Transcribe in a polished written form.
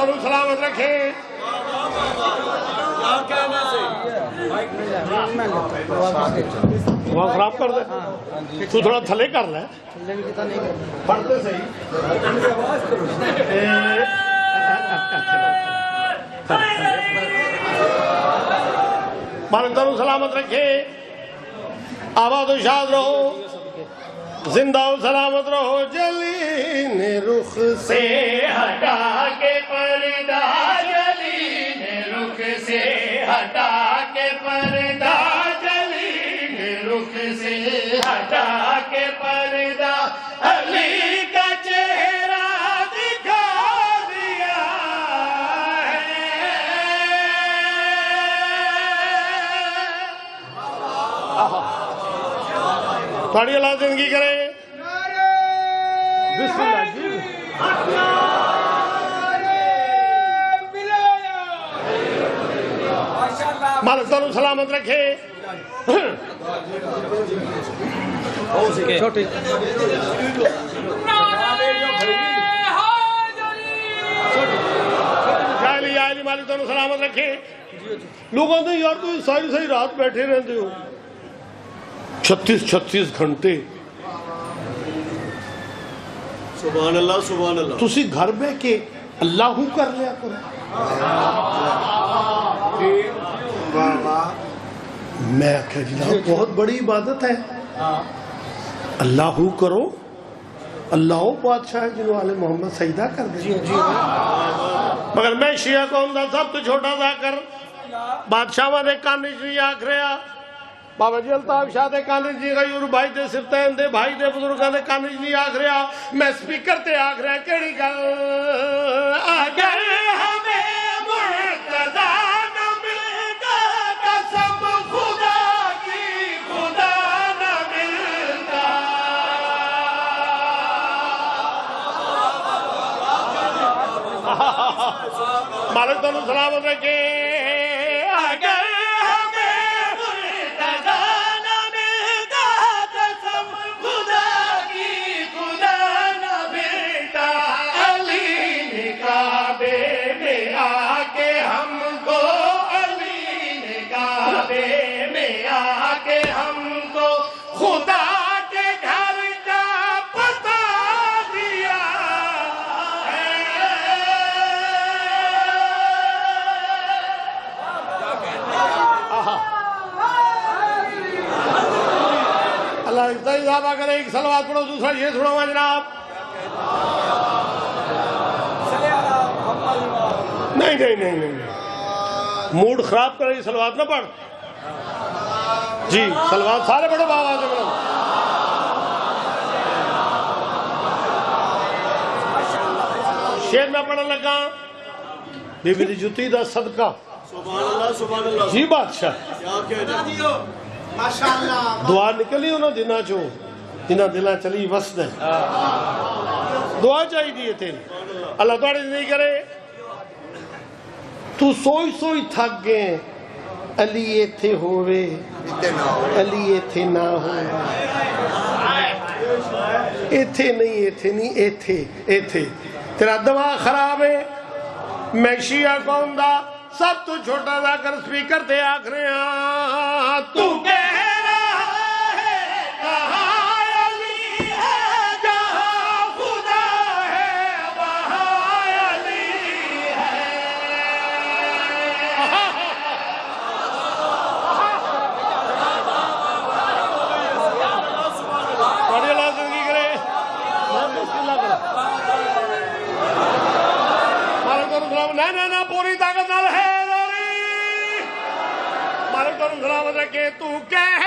کروں سلامت رکھے. وہاں خراب کر دے تو تھوڑا تھلے کر لے پڑھتے صحیح. مالک کروں سلامت رکھے. آباد و شاد رہو, زندہ و سلامت رہو. جلین رخ سے ہٹا کے پردہ, جلین رخ سے ہٹا کے پردہ, جلین رخ سے ہٹا کے پردہ, علی کا چہرہ دکھا دیا ہے. تھوڑی اللہ زندگی کرے. بسم اللہ جی. مالک تنو سلامت رکھے. چھوٹی علی مالک تنو سلامت رکھے. لوگوں نے یار تو ساری رات بیٹھے رہتے ہو 36 گھنٹے. سبحان اللہ سبحان اللہ. تسی گھر بے کے اللہ کر لیا کرو. میں آخیا جناب بہت بڑی عبادت ہے. اللہ کرو. اللہ بادشاہ جنہوں آل محمد سجدہ کر دے. مگر میں شیعہ قوم دا سب تو چھوٹا سا کر بادشاہ والے کانش نہیں آکھ رہا. بابا جی الطاف شاہ دے کانش جی غیور بھائی دے سرطین دے بھائی دے بزرگاں دے کانش نہیں آکھ رہا. میں سپیکر تے آکھ رہا کیڑی گل. اگر ہمیں مرتضی نہ ملتا, قسم خدا کی خدا نہ ملتا. مالک تنو سلامت رکھے. اگر ہمیں مرتضی نہ ملتا, قسم خدا کی خدا نہ ملتا. علی نے کعبے میں آ کے ہم کو, علی نے کعبے میں آ کے ہم کو خدا کے گھر کا پتہ دیا ہے. اللہ اضافہ کرے. ایک صلوات پڑھو, دوسرا یہ سنو جناب. نہیں موڈ خراب کرے. صلوات نہ پڑھ جی. صلوات سارے پڑھو بابا سے پڑھو. شیر میں پڑھنے لگا. بی بی دی جتی دا صدقہ. سبحان اللہ سبحان اللہ. جی بادشاہ کیا کہہ دعا نکلی ہونا جنہ چو جنہ دلہ چلی وسد ہے. دعا چاہی دیئے تھے. اللہ تعالی زندگی کرے. تو سوئی تھک گئے. علی ایتھے ہوئے, علی ایتھے نہ ہوئے. ایتھے نہیں ایتھے. تیرا دماغ خراب ہے. میں شیعہ قوم دا سب تو چھوٹا دا کر سپیکر تے آکھ رہے ہیں. تو کہہ رہا ہے کہاں علی ہے, جہاں خدا ہے وہاں علی ہے. بڑی اللہ زندگی کرے. نہ پوری طاقت نال ہے. مالک تنو سلامت رکھے. تو کہہ